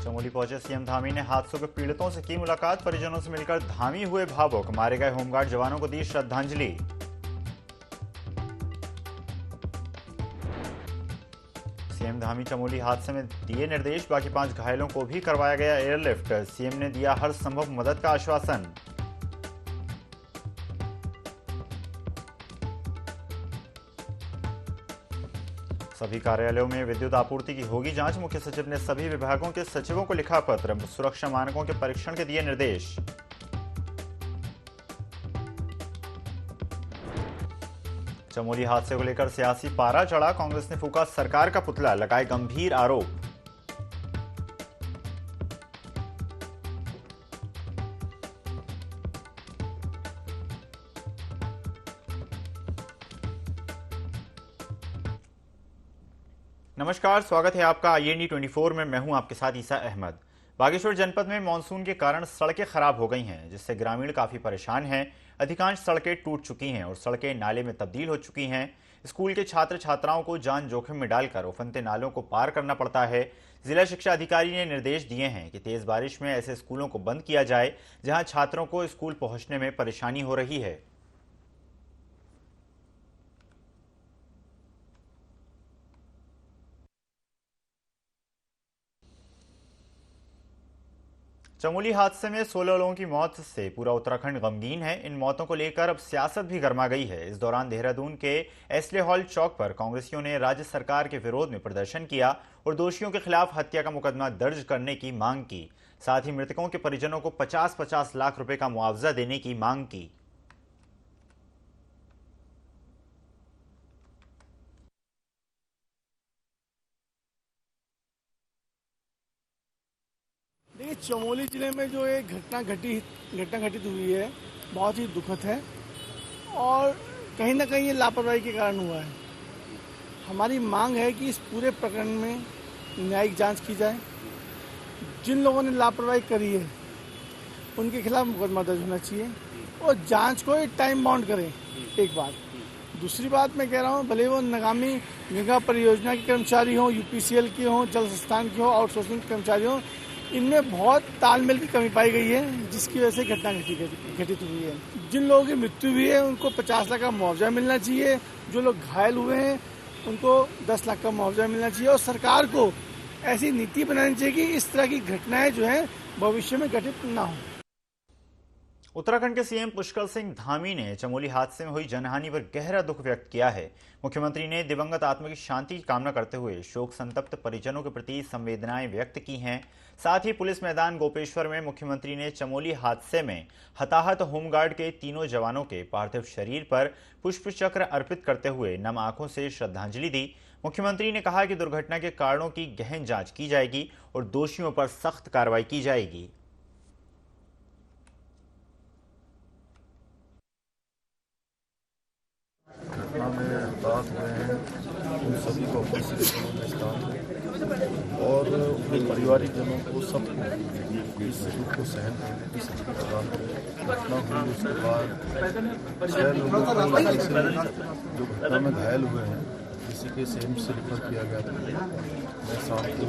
चमोली पहुंचे सीएम धामी ने हादसों के पीड़ितों से की मुलाकात। परिजनों से मिलकर धामी हुए भावुक। मारे गए होमगार्ड जवानों को दी श्रद्धांजलि। सीएम धामी चमोली हादसे में दिए निर्देश। बाकी 5 घायलों को भी करवाया गया एयरलिफ्ट। सीएम ने दिया हर संभव मदद का आश्वासन। सभी कार्यालयों में विद्युत आपूर्ति की होगी जांच। मुख्य सचिव ने सभी विभागों के सचिवों को लिखा पत्र। सुरक्षा मानकों के परीक्षण के दिए निर्देश। चमोली हादसे को लेकर सियासी पारा चढ़ा। कांग्रेस ने फूका सरकार का पुतला। लगाए गंभीर आरोप। नमस्कार, स्वागत है आपका IND 24 में। मैं हूं आपके साथ ईसा अहमद। बागेश्वर जनपद में मानसून के कारण सड़कें खराब हो गई हैं, जिससे ग्रामीण काफी परेशान हैं। अधिकांश सड़कें टूट चुकी हैं और सड़कें नाले में तब्दील हो चुकी हैं। स्कूल के छात्र छात्राओं को जान जोखिम में डालकर उफनते नालों को पार करना पड़ता है। जिला शिक्षा अधिकारी ने निर्देश दिए हैं कि तेज बारिश में ऐसे स्कूलों को बंद किया जाए जहां छात्रों को स्कूल पहुंचने में परेशानी हो रही है। चमोली हादसे में 16 लोगों की मौत से पूरा उत्तराखंड गमगीन है। इन मौतों को लेकर अब सियासत भी गर्मा गई है। इस दौरान देहरादून के एस्ले हॉल चौक पर कांग्रेसियों ने राज्य सरकार के विरोध में प्रदर्शन किया और दोषियों के खिलाफ हत्या का मुकदमा दर्ज करने की मांग की। साथ ही मृतकों के परिजनों को 50-50 लाख रुपए का मुआवजा देने की मांग की। देखिए, चमोली जिले में जो एक घटना घटित हुई है, बहुत ही दुखद है और कहीं ना कहीं ये लापरवाही के कारण हुआ है। हमारी मांग है कि इस पूरे प्रकरण में न्यायिक जांच की जाए। जिन लोगों ने लापरवाही करी है उनके खिलाफ मुकदमा दर्ज होना चाहिए और जांच को एक टाइम बाउंड करें। एक बात। दूसरी बात मैं कह रहा हूँ, भले वो नगामी मेगा परियोजना के कर्मचारी हों, UPCL के हों, जल संस्थान के हों, आउटसोर्सिंग कर्मचारी हों, इनमें बहुत तालमेल की कमी पाई गई है, जिसकी वजह से घटना घटित हुई है। जिन लोगों की मृत्यु हुई है उनको 50 लाख का मुआवजा मिलना चाहिए। जो लोग घायल हुए हैं उनको 10 लाख का मुआवजा मिलना चाहिए और सरकार को ऐसी नीति बनानी चाहिए कि इस तरह की घटनाएं जो है भविष्य में घटित ना हो। उत्तराखंड के सीएम पुष्कर सिंह धामी ने चमोली हादसे में हुई जनहानि पर गहरा दुख व्यक्त किया है। मुख्यमंत्री ने दिवंगत आत्मा की शांति की कामना करते हुए शोक संतप्त परिजनों के प्रति संवेदनाएं व्यक्त की हैं। साथ ही पुलिस मैदान गोपेश्वर में मुख्यमंत्री ने चमोली हादसे में हताहत होमगार्ड के तीनों जवानों के पार्थिव शरीर पर पुष्प चक्र अर्पित करते हुए नम आंखों से श्रद्धांजलि दी। मुख्यमंत्री ने कहा कि दुर्घटना के कारणों की गहन जांच की जाएगी और दोषियों पर सख्त कार्रवाई की जाएगी। घटना में हताहत हुए हैं उन सभी को अपने में स्थान दें और उनके परिवारिक जनों को सबको इस दुख को सहन करने की शक्ति प्रदान करें। घटना हुई उसके बाद 6 लोगों को जो घटना में घायल हुए हैं किसी के एम्स से रेफर किया गया था। मैं शाम को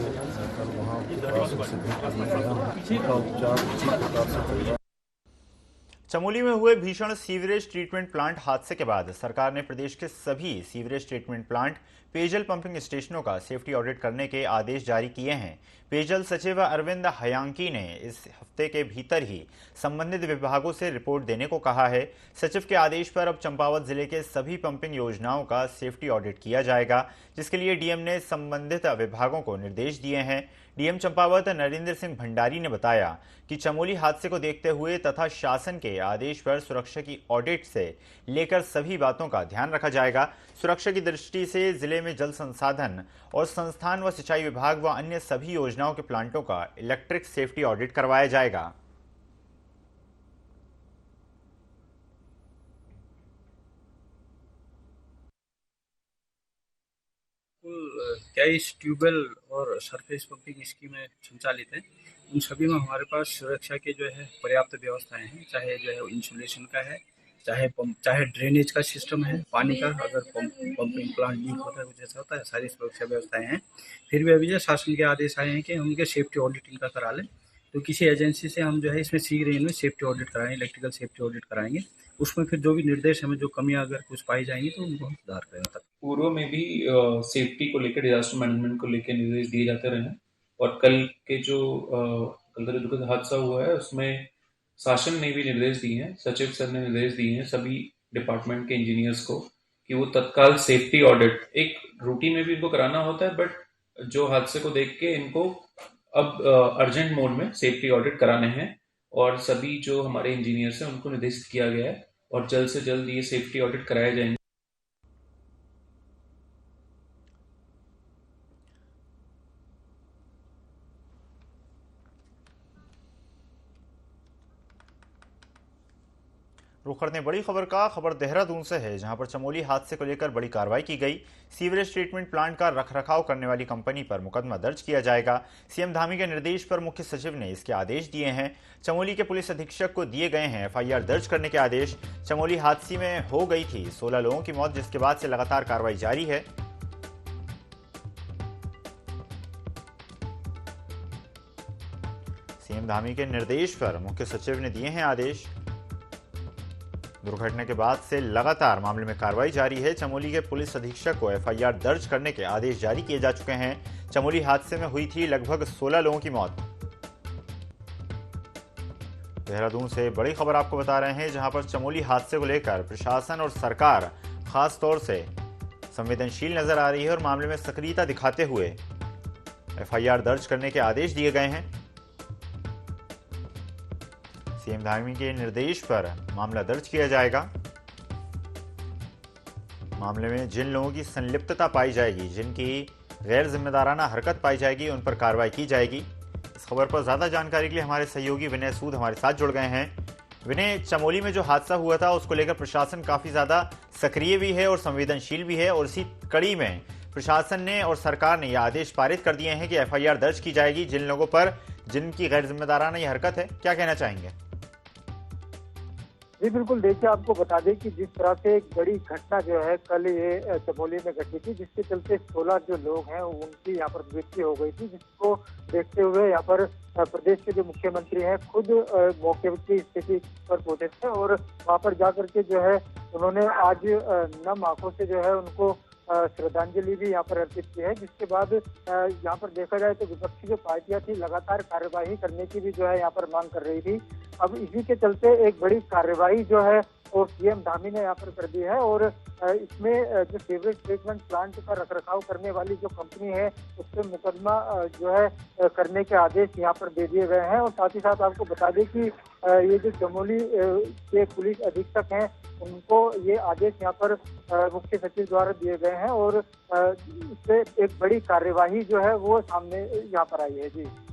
कल वहाँ उनसे भेंट करने गया हूँ। उनका उपचार उसी प्रकार से चल रहा है। चमोली में हुए भीषण सीवरेज ट्रीटमेंट प्लांट हादसे के बाद सरकार ने प्रदेश के सभी सीवरेज ट्रीटमेंट प्लांट, पेयजल पंपिंग स्टेशनों का सेफ्टी ऑडिट करने के आदेश जारी किए हैं। पेयजल सचिव अरविंद हयांकी ने इस हफ्ते के भीतर ही संबंधित विभागों से रिपोर्ट देने को कहा है। सचिव के आदेश पर अब चंपावत जिले के सभी पंपिंग योजनाओं का सेफ्टी ऑडिट किया जाएगा, जिसके लिए डीएम ने संबंधित विभागों को निर्देश दिए हैं। डीएम चंपावत नरेंद्र सिंह भंडारी ने बताया कि चमोली हादसे को देखते हुए तथा शासन के आदेश पर सुरक्षा की ऑडिट से लेकर सभी बातों का ध्यान रखा जाएगा। सुरक्षा की दृष्टि से जिले में जल संसाधन और संस्थान व सिंचाई विभाग व अन्य सभी योजनाओं के प्लांटों का इलेक्ट्रिक सेफ्टी ऑडिट करवाया जाएगा। कुल 23 ट्यूबवेल और सरफेस पंपिंग स्कीमें संचालित हैं। उन सभी में हमारे पास सुरक्षा के जो है पर्याप्त व्यवस्थाएं हैं, चाहे जो है इंसुलेशन का है, चाहे ड्रेनेज का सिस्टम है पानी का, अगर पंपिंग प्लांट लीक होता है कुछ ऐसा होता है, सारी सुरक्षा व्यवस्थाएं हैं। फिर भी अभी जो शासन के आदेश आए हैं कि हम इनके सेफ्टी ऑडिट इनका करा लें, तो किसी एजेंसी से हम जो है इसमें शीघ्र इनमें सेफ्टी ऑडिट कराएंगे, इलेक्ट्रिकल सेफ्टी ऑडिट कराएंगे। उसमें फिर जो भी निर्देश हमें जो कमियां अगर कुछ पाई जाएंगी तो उनको हम सुधार करेंगे। तक पूर्व में भी सेफ्टी को लेकर, डिजास्टर मैनेजमेंट को लेकर निर्देश दिए जाते रहे हैं, और कल का जो दुखद हादसा हुआ है उसमें शासन ने भी निर्देश दिए हैं, सचिव सर ने निर्देश दिए हैं सभी डिपार्टमेंट के इंजीनियर्स को कि वो तत्काल सेफ्टी ऑडिट एक रूटीन में भी इनको कराना होता है, बट जो हादसे को देख के इनको अब अर्जेंट मोड में सेफ्टी ऑडिट कराने हैं, और सभी जो हमारे इंजीनियर्स हैं उनको निर्देशित किया गया है और जल्द से जल्द ये सेफ्टी ऑडिट कराए जाएंगे। रुख करते हैं बड़ी खबर का। खबर देहरादून से है, जहां पर चमोली हादसे को लेकर बड़ी कार्रवाई की गई। सीवरेज ट्रीटमेंट प्लांट का रखरखाव करने वाली कंपनी पर मुकदमा दर्ज किया जाएगा। सीएम धामी के निर्देश पर मुख्य सचिव ने इसके आदेश दिए हैं। चमोली के पुलिस अधीक्षक को दिए गए हैं एफआईआर दर्ज करने के आदेश। चमोली हादसे में हो गई थी 16 लोगों की मौत, जिसके बाद से लगातार कार्रवाई जारी है। सीएम धामी के निर्देश पर मुख्य सचिव ने दिए हैं आदेश। दुर्घटना के बाद से लगातार मामले में कार्रवाई जारी है। चमोली के पुलिस अधीक्षक को एफआईआर दर्ज करने के आदेश जारी किए जा चुके हैं। चमोली हादसे में हुई थी लगभग 16 लोगों की मौत। देहरादून से बड़ी खबर आपको बता रहे हैं, जहां पर चमोली हादसे को लेकर प्रशासन और सरकार खास तौर से संवेदनशील नजर आ रही है और मामले में सक्रियता दिखाते हुए एफआईआर दर्ज करने के आदेश दिए गए हैं। सीएम धामी के निर्देश पर मामला दर्ज किया जाएगा। मामले में जिन लोगों की संलिप्तता पाई जाएगी, जिनकी गैर जिम्मेदाराना हरकत पाई जाएगी, उन पर कार्रवाई की जाएगी। इस खबर पर ज्यादा जानकारी के लिए हमारे सहयोगी विनय सूद हमारे साथ जुड़ गए हैं। विनय, चमोली में जो हादसा हुआ था उसको लेकर प्रशासन काफी ज्यादा सक्रिय भी है और संवेदनशील भी है, और इसी कड़ी में प्रशासन ने और सरकार ने यह आदेश पारित कर दिए हैं कि एफआईआर दर्ज की जाएगी जिन लोगों पर जिनकी गैर जिम्मेदाराना ये हरकत है। क्या कहना चाहेंगे? जी बिल्कुल, देखिए आपको बता दें कि जिस तरह से एक बड़ी घटना जो है कल ये चमोली में घटी थी, जिसके चलते 16 जो लोग हैं उनकी यहाँ पर मृत्यु हो गई थी, जिसको देखते हुए यहाँ पर प्रदेश के जो मुख्यमंत्री हैं खुद मौके की स्थिति पर पहुंचे थे और वहाँ पर जाकर के जो है उन्होंने आज नम आंखों से जो है उनको श्रद्धांजलि भी यहाँ पर अर्पित की है। जिसके बाद यहाँ पर देखा जाए तो विपक्षी जो पार्टियां थी लगातार कार्यवाही करने की भी जो है यहाँ पर मांग कर रही थी। अब इसी के चलते एक बड़ी कार्यवाही जो है और सीएम धामी ने यहाँ पर कर दी है और इसमें जो सीवरेज ट्रीटमेंट प्लांट का रखरखाव करने वाली जो कंपनी है उस पर मुकदमा जो है करने के आदेश यहाँ पर दे दिए गए हैं। और साथ ही साथ आपको बता दें कि ये जो चमोली के पुलिस अधीक्षक हैं उनको ये आदेश यहाँ पर मुख्य सचिव द्वारा दिए गए हैं और इससे एक बड़ी कार्यवाही जो है वो सामने यहाँ पर आई है।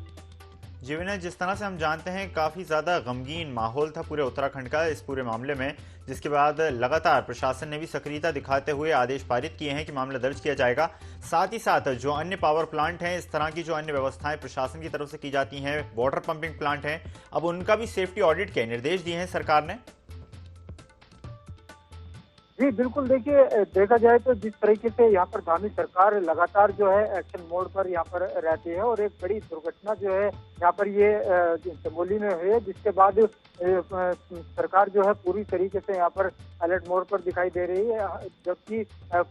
जी विनय, जिस तरह से हम जानते हैं काफ़ी ज़्यादा गमगीन माहौल था पूरे उत्तराखंड का इस पूरे मामले में, जिसके बाद लगातार प्रशासन ने भी सक्रियता दिखाते हुए आदेश पारित किए हैं कि मामला दर्ज किया जाएगा। साथ ही साथ जो अन्य पावर प्लांट हैं, इस तरह की जो अन्य व्यवस्थाएं प्रशासन की तरफ से की जाती हैं, वाटर पंपिंग प्लांट हैं, अब उनका भी सेफ्टी ऑडिट के निर्देश दिए हैं सरकार ने। जी बिल्कुल, देखिए देखा जाए तो जिस तरीके से यहाँ पर धामी सरकार लगातार जो है एक्शन मोड पर यहाँ पर रहती है और एक बड़ी दुर्घटना जो है यहाँ पर ये चमोली में हुई है, जिसके बाद सरकार जो है पूरी तरीके से यहाँ पर अलर्ट मोड पर दिखाई दे रही है, जबकि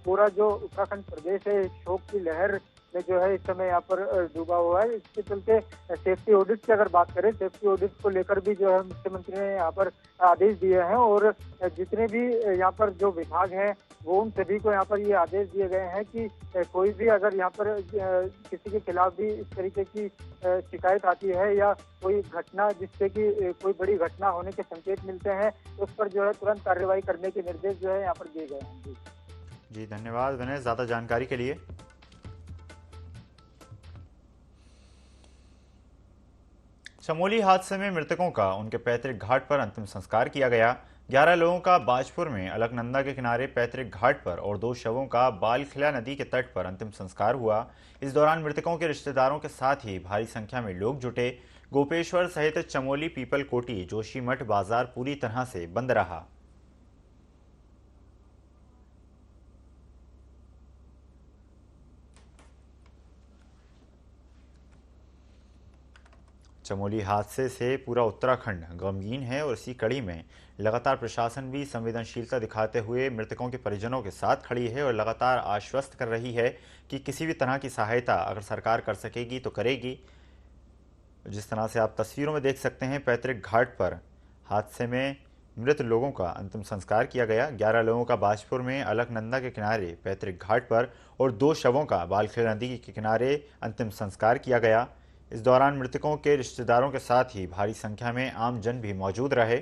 पूरा जो उत्तराखंड प्रदेश है शोक की लहर में जो है इस समय यहाँ पर डूबा हुआ है। इसके चलते सेफ्टी ऑडिट की अगर बात करें, सेफ्टी ऑडिट को लेकर भी जो है मुख्यमंत्री ने यहाँ पर आदेश दिए हैं और जितने भी यहाँ पर जो विभाग हैं वो उन सभी को यहाँ पर ये आदेश दिए गए हैं कि कोई भी अगर यहाँ पर किसी के खिलाफ भी इस तरीके की शिकायत आती है या कोई घटना जिससे कि कोई बड़ी घटना होने के संकेत मिलते हैं उस पर जो है तुरंत कार्रवाई करने के निर्देश जो है यहाँ पर दिए गए हैं। जी धन्यवाद विनय, ज्यादा जानकारी के लिए। चमोली हादसे में मृतकों का उनके पैतृक घाट पर अंतिम संस्कार किया गया। 11 लोगों का बाजपुर में अलकनंदा के किनारे पैतृक घाट पर और 2 शवों का बालखिला नदी के तट पर अंतिम संस्कार हुआ। इस दौरान मृतकों के रिश्तेदारों के साथ ही भारी संख्या में लोग जुटे। गोपेश्वर सहित चमोली, पीपल कोटी, जोशीमठ बाजार पूरी तरह से बंद रहा। चमोली हादसे से पूरा उत्तराखंड गमगीन है और इसी कड़ी में लगातार प्रशासन भी संवेदनशीलता दिखाते हुए मृतकों के परिजनों के साथ खड़ी है और लगातार आश्वस्त कर रही है कि किसी भी तरह की सहायता अगर सरकार कर सकेगी तो करेगी। जिस तरह से आप तस्वीरों में देख सकते हैं, पैतृक घाट पर हादसे में मृत लोगों का अंतिम संस्कार किया गया। 11 लोगों का बाजपुर में अलकनंदा के किनारे पैतृक घाट पर और 2 शवों का बालखेड़ नदी के किनारे अंतिम संस्कार किया गया। इस दौरान मृतकों के रिश्तेदारों के साथ ही भारी संख्या में आमजन भी मौजूद रहे।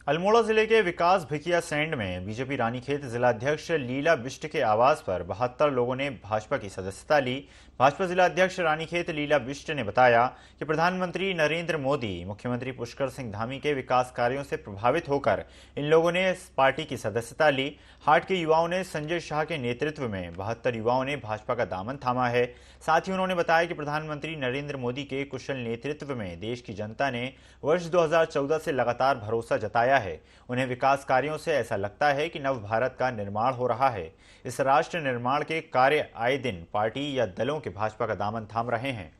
अल्मोड़ा जिले के विकास भिकिया सैंड में बीजेपी रानीखेत जिलाध्यक्ष लीला बिष्ट के आवास पर 72 लोगों ने भाजपा की सदस्यता ली। भाजपा जिलाध्यक्ष रानीखेत लीला बिष्ट ने बताया कि प्रधानमंत्री नरेंद्र मोदी, मुख्यमंत्री पुष्कर सिंह धामी के विकास कार्यों से प्रभावित होकर इन लोगों ने पार्टी की सदस्यता ली। हाट के युवाओं ने संजय शाह के नेतृत्व में 72 युवाओं ने भाजपा का दामन थामा है। साथ ही उन्होंने बताया कि प्रधानमंत्री नरेंद्र मोदी के कुशल नेतृत्व में देश की जनता ने वर्ष 2014 से लगातार भरोसा जताया है। उन्हें विकास कार्यों से ऐसा लगता है कि नव भारत का निर्माण हो रहा है। इस राष्ट्र निर्माण के कार्य आए दिन पार्टी या दलों के भाजपा का दामन थाम रहे हैं।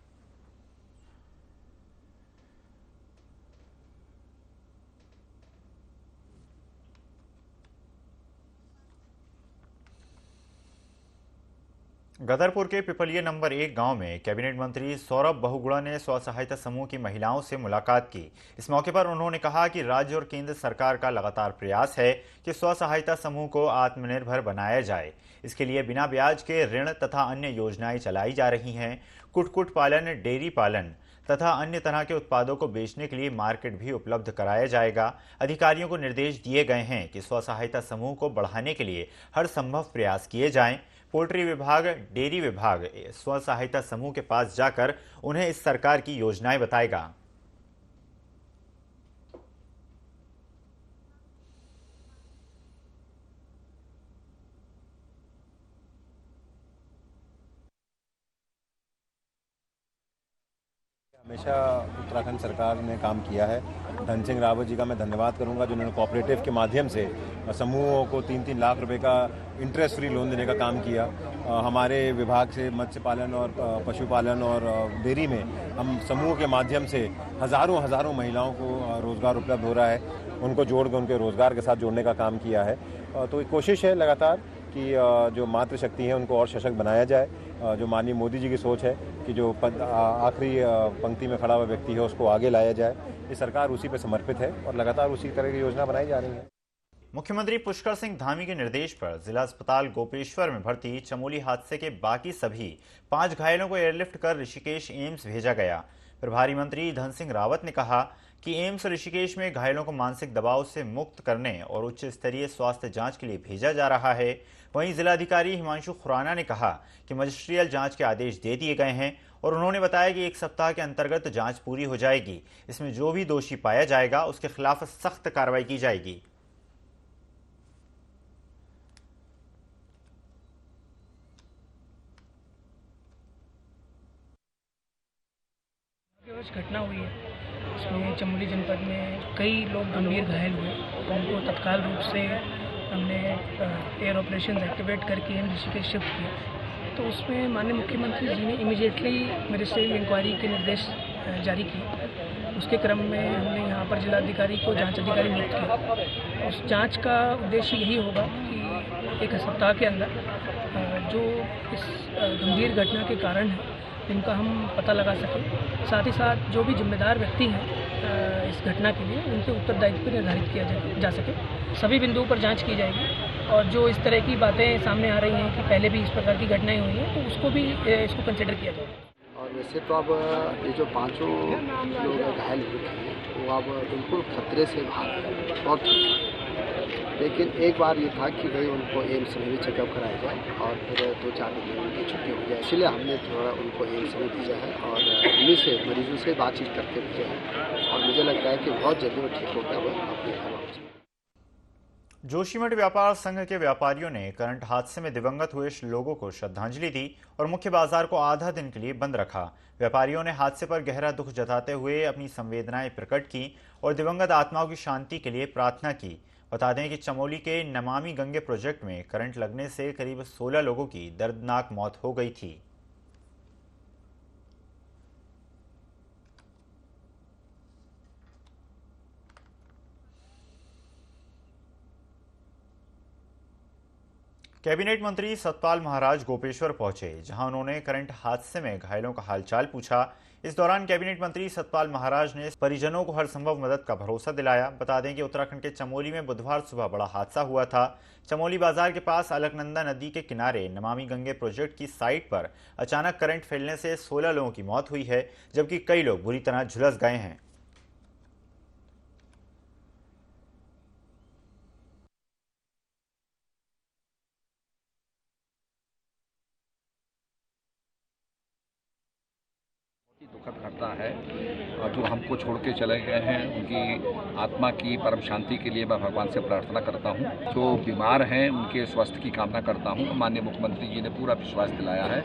गदरपुर के पिपलिया नंबर 1 गांव में कैबिनेट मंत्री सौरभ बहुगुणा ने स्व सहायता समूह की महिलाओं से मुलाकात की। इस मौके पर उन्होंने कहा कि राज्य और केंद्र सरकार का लगातार प्रयास है कि स्व सहायता समूह को आत्मनिर्भर बनाया जाए। इसके लिए बिना ब्याज के ऋण तथा अन्य योजनाएं चलाई जा रही हैं। कुक्कुट पालन, डेयरी पालन तथा अन्य तरह के उत्पादों को बेचने के लिए मार्केट भी उपलब्ध कराया जाएगा। अधिकारियों को निर्देश दिए गए हैं कि स्व सहायता समूह को बढ़ाने के लिए हर संभव प्रयास किए जाएं। पोल्ट्री विभाग, डेयरी विभाग स्व सहायता समूह के पास जाकर उन्हें इस सरकार की योजनाएं बताएगा। हमेशा उत्तराखंड सरकार ने काम किया है। धन सिंह रावत जी का मैं धन्यवाद करूंगा जिन्होंने कोऑपरेटिव के माध्यम से समूहों को 3-3 लाख रुपए का इंटरेस्ट फ्री लोन देने का काम किया। हमारे विभाग से मत्स्य पालन और पशुपालन और डेयरी में हम समूह के माध्यम से हजारों महिलाओं को रोजगार उपलब्ध हो रहा है। उनको जोड़कर उनके रोजगार के साथ जोड़ने का काम किया है। तो एक कोशिश है लगातार कि जो मातृशक्ति है उनको और सशक्त बनाया जाए। जो माननीय मोदी जी की सोच है कि जो आखिरी पंक्ति में खड़ा हुआ व्यक्ति है उसको आगे लाया जाए। ये सरकार उसी पर समर्पित है और लगातार उसी तरह की योजना बनाई जा रही है। मुख्यमंत्री पुष्कर सिंह धामी के निर्देश पर जिला अस्पताल गोपेश्वर में भर्ती चमोली हादसे के बाकी सभी 5 घायलों को एयरलिफ्ट कर ऋषिकेश एम्स भेजा गया। प्रभारी मंत्री धन सिंह रावत ने कहा कि एम्स ऋषिकेश में घायलों को मानसिक दबाव से मुक्त करने और उच्च स्तरीय स्वास्थ्य जांच के लिए भेजा जा रहा है। वहीं जिलाधिकारी हिमांशु खुराना ने कहा कि मजिस्ट्रियल जांच के आदेश दे दिए गए हैं और उन्होंने बताया कि 1 सप्ताह के अंतर्गत जांच पूरी हो जाएगी। इसमें जो भी दोषी पाया जाएगा उसके खिलाफ सख्त कार्रवाई की जाएगी। घटना हुई है, इसमें चमोली जनपद में कई लोग गंभीर घायल हुए, तो उनको तत्काल रूप से हमने एयर ऑपरेशन एक्टिवेट करके एम्स ऋषिकेश शिफ्ट किया। तो उसमें माननीय मुख्यमंत्री जी ने इमीडिएटली मिनिस्ट्रियल इंक्वायरी के निर्देश जारी किए। उसके क्रम में हमने यहाँ पर जिलाधिकारी को जांच अधिकारी नियुक्त किया। उस जांच का उद्देश्य यही होगा कि 1 सप्ताह के अंदर जो इस गंभीर घटना के कारण है इनका हम पता लगा सकें। साथ ही साथ जो भी जिम्मेदार व्यक्ति हैं इस घटना के लिए उनके उत्तरदायित्व निर्धारित किया जा सके। सभी बिंदुओं पर जांच की जाएगी और जो इस तरह की बातें सामने आ रही हैं कि पहले भी इस प्रकार की घटनाएं हुई हैं तो उसको भी इसको कंसिडर किया जाएगा। और वैसे तो अब ये जो 5 लोग घायल हुए थे वो अब बिल्कुल खतरे से बाहर बहुत, लेकिन एक बार ये था कि भाई उनको एम्स में भी चेकअप कराया जाए और फिर 2-4 दिन में उनकी छुट्टी हो जाए। इसलिए हमने थोड़ा उनको एम्स में भेजा है और उन्हीं से मरीजों से बातचीत करके भेजा है और मुझे लगता है कि बहुत जल्दी वो ठीक होकर वो अपने घर वापस। जोशीमठ व्यापार संघ के व्यापारियों ने करंट हादसे में दिवंगत हुए लोगों को श्रद्धांजलि दी और मुख्य बाजार को आधा दिन के लिए बंद रखा। व्यापारियों ने हादसे पर गहरा दुख जताते हुए अपनी संवेदनाएं प्रकट की और दिवंगत आत्माओं की शांति के लिए प्रार्थना की। बता दें कि चमोली के नमामि गंगे प्रोजेक्ट में करंट लगने से करीब 16 लोगों की दर्दनाक मौत हो गई थी। कैबिनेट मंत्री सतपाल महाराज गोपेश्वर पहुंचे, जहां उन्होंने करंट हादसे में घायलों का हालचाल पूछा। इस दौरान कैबिनेट मंत्री सतपाल महाराज ने परिजनों को हर संभव मदद का भरोसा दिलाया। बता दें कि उत्तराखंड के चमोली में बुधवार सुबह बड़ा हादसा हुआ था। चमोली बाजार के पास अलकनंदा नदी के किनारे नमामि गंगे प्रोजेक्ट की साइट पर अचानक करंट फैलने से 16 लोगों की मौत हुई है, जबकि कई लोग बुरी तरह झुलस गए हैं। दुखद घटना है और जो हमको छोड़ के चले गए हैं उनकी आत्मा की परम शांति के लिए मैं भगवान से प्रार्थना करता हूं। जो बीमार हैं उनके स्वास्थ्य की कामना करता हूं। माननीय मुख्यमंत्री जी ने पूरा विश्वास दिलाया है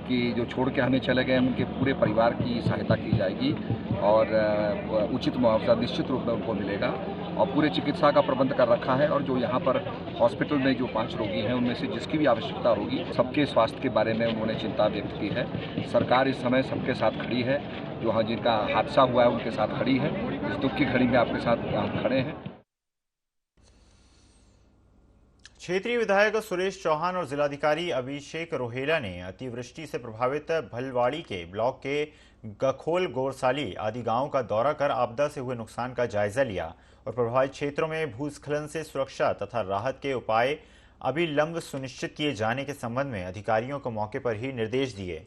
कि जो छोड़ के हमें चले गए हैं उनके पूरे परिवार की सहायता की जाएगी और उचित मुआवजा निश्चित रूप में उनको मिलेगा और पूरे चिकित्सा का प्रबंध कर रखा है। और जो यहाँ पर हॉस्पिटल में जो 5 रोगी हैं उनमें से जिसकी भी आवश्यकता होगी सबके स्वास्थ्य के बारे में उन्होंने चिंता व्यक्त की है। सरकार इस समय सबके साथ खड़ी है, जो जिनका हादसा हुआ है उनके साथ खड़ी है। इस दुख की घड़ी में आपके साथ हम खड़े हैं। क्षेत्रीय विधायक सुरेश चौहान और जिलाधिकारी अभिषेक रोहेला ने अतिवृष्टि से प्रभावित भलवाड़ी के ब्लॉक के गखोल गोरसाली आदि गांवों का दौरा कर आपदा से हुए नुकसान का जायजा लिया और प्रभावित क्षेत्रों में भूस्खलन से सुरक्षा तथा राहत के उपाय अविलंब सुनिश्चित किए जाने के संबंध में अधिकारियों को मौके पर ही निर्देश दिए।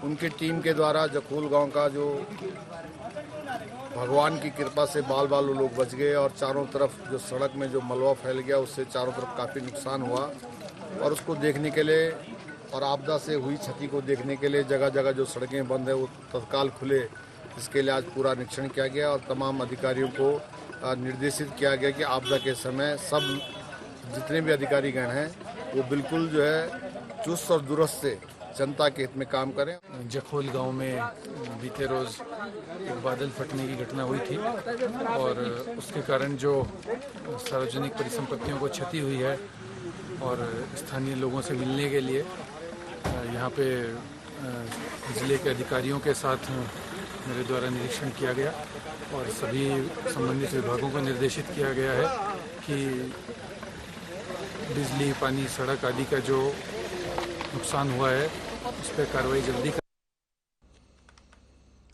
उनकी टीम के द्वारा जखोल गांव का जो भगवान की कृपा से बाल बाल लोग बच गए और चारों तरफ जो सड़क में जो मलबा फैल गया उससे चारों तरफ काफ़ी नुकसान हुआ और उसको देखने के लिए और आपदा से हुई क्षति को देखने के लिए जगह जगह जो सड़कें बंद है वो तत्काल खुले, इसके लिए आज पूरा निरीक्षण किया गया और तमाम अधिकारियों को निर्देशित किया गया कि आपदा के समय सब जितने भी अधिकारीगण हैं वो बिल्कुल जो है चुस्त और दुरुस्त से जनता के हित में काम करें। जखोल गांव में बीते रोज एक बादल फटने की घटना हुई थी और उसके कारण जो सार्वजनिक परिसंपत्तियों को क्षति हुई है और स्थानीय लोगों से मिलने के लिए यहाँ पे जिले के अधिकारियों के साथ मेरे द्वारा निरीक्षण किया गया और सभी संबंधित विभागों को निर्देशित किया गया है कि बिजली, पानी, सड़क आदि का जो नुकसान हुआ है उस पर कार्रवाई जल्दी कर।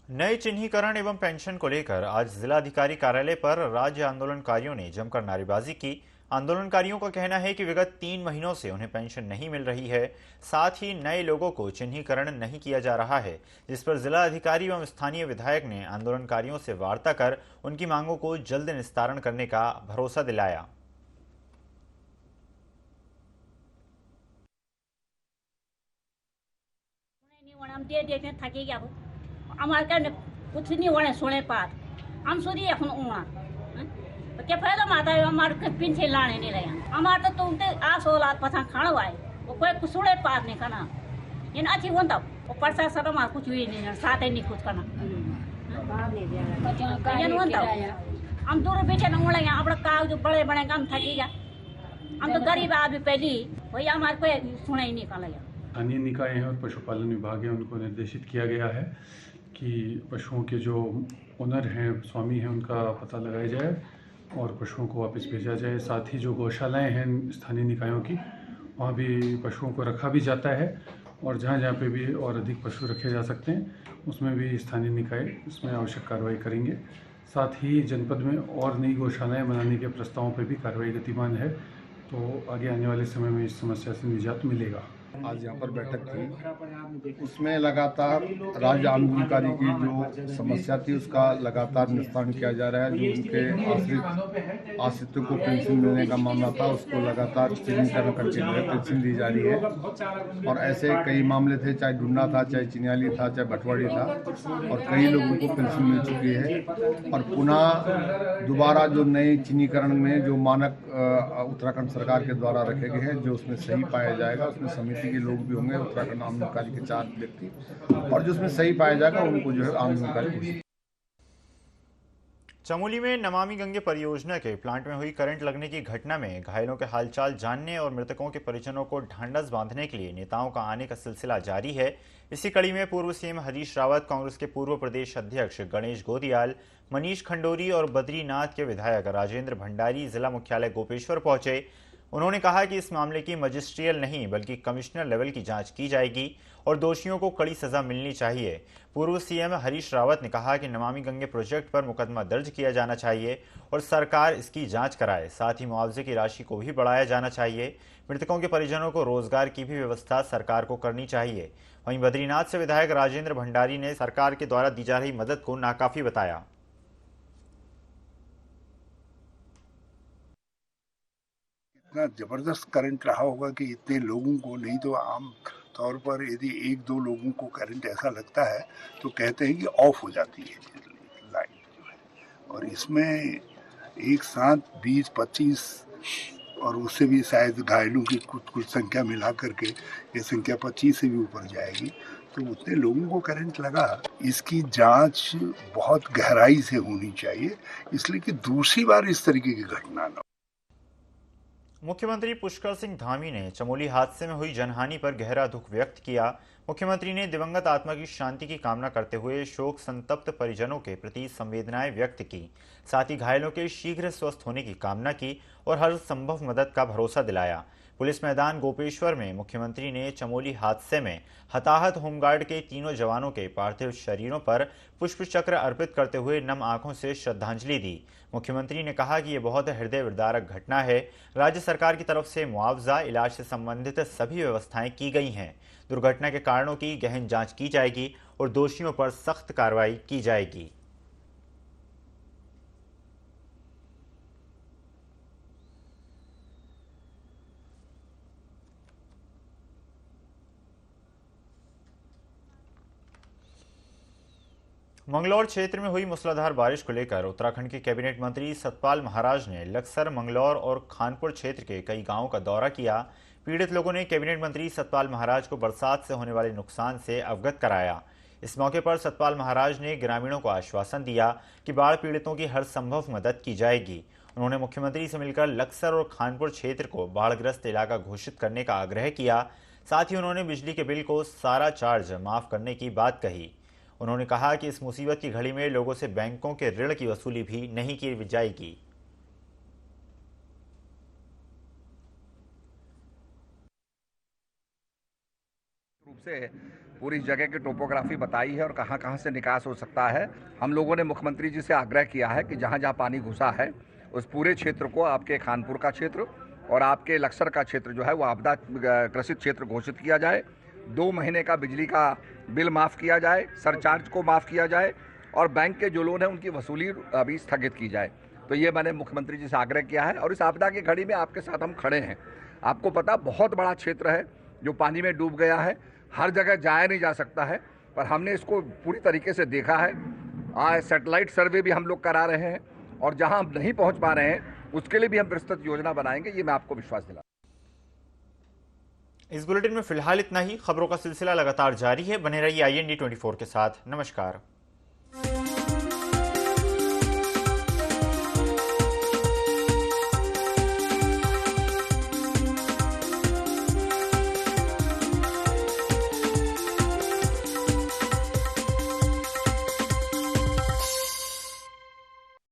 नए चिन्हीकरण एवं पेंशन को लेकर आज जिलाधिकारी कार्यालय पर राज्य आंदोलनकारियों ने जमकर नारेबाजी की। आंदोलनकारियों का कहना है कि विगत 3 महीनों से उन्हें पेंशन नहीं मिल रही है, साथ ही नए लोगों को चिन्हीकरण नहीं किया जा रहा है, जिस पर जिला अधिकारी एवं स्थानीय विधायक ने आंदोलनकारियों से वार्ता कर उनकी मांगों को जल्द निस्तारण करने का भरोसा दिलाया। कुछ नहीं होने सोने पार हम सोरी এখন उना क्या फायदा माता है हमारे के पिंछे लाने नहीं रहे हमारे तो तुमते आस औलाद पता खाना हुआ है वो कोई कुसुड़े पार नहीं खाना इन अच्छी होता वो परसा सर हमारे कुछ भी नहीं साथ ही नहीं कुछ खाना हम दूर पीछे न उड़े अपना काग जो बड़े बड़े काम थकी गया हम तो गरीब आदमी पहली भैया हमारे कोई सुना ही नहीं खाना। स्थानीय निकाय हैं और पशुपालन विभाग है उनको निर्देशित किया गया है कि पशुओं के जो ओनर हैं, स्वामी हैं, उनका पता लगाया जाए और पशुओं को वापस भेजा जाए। साथ ही जो गौशालाएं हैं स्थानीय निकायों की वहाँ भी पशुओं को रखा भी जाता है और जहाँ जहाँ पे भी और अधिक पशु रखे जा सकते हैं उसमें भी स्थानीय निकाय इसमें आवश्यक कार्रवाई करेंगे। साथ ही जनपद में और नई गौशालाएँ बनाने के प्रस्तावों पर भी कार्रवाई गतिमान है, तो आगे आने वाले समय में इस समस्या से निजात मिलेगा। आज यहाँ पर बैठक थी, उसमें लगातार राज्य आम अधिकारी की जो समस्या थी उसका लगातार निस्तारण किया जा रहा है। जो उनके आश्रित को पेंशन मिलने का मामला था उसको लगातार चिन्हीकरण करके जो है पेंशन दी जा रही है। और ऐसे कई मामले थे, चाहे ढूंढना था, चाहे चिन्याली था, चाहे भटवाड़ी था, और कई लोगों को पेंशन मिल चुकी है। और पुनः दोबारा जो नए चिन्हीकरण में जो मानक उत्तराखंड सरकार के द्वारा रखे गए हैं, जो उसमें सही पाया जाएगा, उसमें समिति के लोग भी होंगे, उत्तराखंड आम अधिकारी के 4 व्यक्ति, और जो उसमें सही पाया जाएगा उनको जो है आम अधिकारी। चमोली में नमामि गंगे परियोजना के प्लांट में हुई करंट लगने की घटना में घायलों के हालचाल जानने और मृतकों के परिजनों को ढांढस बांधने के लिए नेताओं का आने का सिलसिला जारी है। इसी कड़ी में पूर्व सीएम हरीश रावत, कांग्रेस के पूर्व प्रदेश अध्यक्ष गणेश गोदियाल, मनीष खंडोरी और बद्रीनाथ के विधायक राजेंद्र भंडारी जिला मुख्यालय गोपेश्वर पहुंचे। उन्होंने कहा कि इस मामले की मजिस्ट्रियल नहीं बल्कि कमिश्नर लेवल की जांच की जाएगी और दोषियों को कड़ी सजा मिलनी चाहिए। पूर्व सीएम हरीश रावत ने कहा कि नमामि गंगे प्रोजेक्ट पर मुकदमा दर्ज किया जाना चाहिए और सरकार इसकी जांच कराए। साथ ही मुआवजे की राशि को भी बढ़ाया जाना चाहिए। मृतकों के परिजनों को रोजगार की भी व्यवस्था सरकार को करनी चाहिए। वहीं बद्रीनाथ से विधायक राजेंद्र भंडारी ने सरकार के द्वारा दी जा रही मदद को नाकाफी बताया। इतना जबरदस्त करंट रहा होगा कि इतने लोगों को, नहीं तो आम तौर पर यदि 1-2 लोगों को करंट ऐसा लगता है तो कहते हैं कि ऑफ हो जाती है लाइन जो है, और इसमें एक साथ 20-25 और उससे भी शायद घायलों की कुछ संख्या मिला करके ये संख्या 25 से भी ऊपर जाएगी। तो उतने लोगों को करंट लगा, इसकी जांच बहुत गहराई से होनी चाहिए, इसलिए कि दूसरी बार इस तरीके की घटना न। मुख्यमंत्री पुष्कर सिंह धामी ने चमोली हादसे में हुई जनहानि पर गहरा दुख व्यक्त किया। मुख्यमंत्री ने दिवंगत आत्मा की शांति की कामना करते हुए शोक संतप्त परिजनों के प्रति संवेदनाएं व्यक्त की। साथ ही घायलों के शीघ्र स्वस्थ होने की कामना की और हर संभव मदद का भरोसा दिलाया। पुलिस मैदान गोपेश्वर में मुख्यमंत्री ने चमोली हादसे में हताहत होमगार्ड के तीनों जवानों के पार्थिव शरीरों पर पुष्प चक्र अर्पित करते हुए नम आंखों से श्रद्धांजलि दी। मुख्यमंत्री ने कहा कि यह बहुत हृदय विदारक घटना है। राज्य सरकार की तरफ से मुआवजा, इलाज से संबंधित सभी व्यवस्थाएं की गई हैं। दुर्घटना के कारणों की गहन जांच की जाएगी और दोषियों पर सख्त कार्रवाई की जाएगी। मंगलौर क्षेत्र में हुई मूसलाधार बारिश को लेकर उत्तराखंड के कैबिनेट मंत्री सतपाल महाराज ने लक्सर, मंगलौर और खानपुर क्षेत्र के कई गांवों का दौरा किया। पीड़ित लोगों ने कैबिनेट मंत्री सतपाल महाराज को बरसात से होने वाले नुकसान से अवगत कराया। इस मौके पर सतपाल महाराज ने ग्रामीणों को आश्वासन दिया कि बाढ़ पीड़ितों की हर संभव मदद की जाएगी। उन्होंने मुख्यमंत्री से मिलकर लक्सर और खानपुर क्षेत्र को बाढ़ग्रस्त इलाका घोषित करने का आग्रह किया। साथ ही उन्होंने बिजली के बिल को सारा चार्ज माफ करने की बात कही। उन्होंने कहा कि इस मुसीबत की घड़ी में लोगों से बैंकों के ऋण की वसूली भी नहीं की जाएगी। रूप से पूरी जगह की टोपोग्राफी बताई है और कहां कहां से निकास हो सकता है। हम लोगों ने मुख्यमंत्री जी से आग्रह किया है कि जहां जहां पानी घुसा है उस पूरे क्षेत्र को, आपके खानपुर का क्षेत्र और आपके लक्सर का क्षेत्र जो है वो आपदा ग्रसित क्षेत्र घोषित किया जाए। 2 महीने का बिजली का बिल माफ़ किया जाए, सरचार्ज को माफ़ किया जाए और बैंक के जो लोन है उनकी वसूली अभी स्थगित की जाए। तो ये मैंने मुख्यमंत्री जी से आग्रह किया है और इस आपदा की घड़ी में आपके साथ हम खड़े हैं। आपको पता बहुत बड़ा क्षेत्र है जो पानी में डूब गया है, हर जगह जाया नहीं जा सकता है, पर हमने इसको पूरी तरीके से देखा है। सैटेलाइट सर्वे भी हम लोग करा रहे हैं और जहाँ हम नहीं पहुँच पा रहे हैं उसके लिए भी हम विस्तृत योजना बनाएंगे, ये मैं आपको विश्वास दिला। इस बुलेटिन में फिलहाल इतना ही। खबरों का सिलसिला लगातार जारी है। बने रहिए IND 24 के साथ। नमस्कार।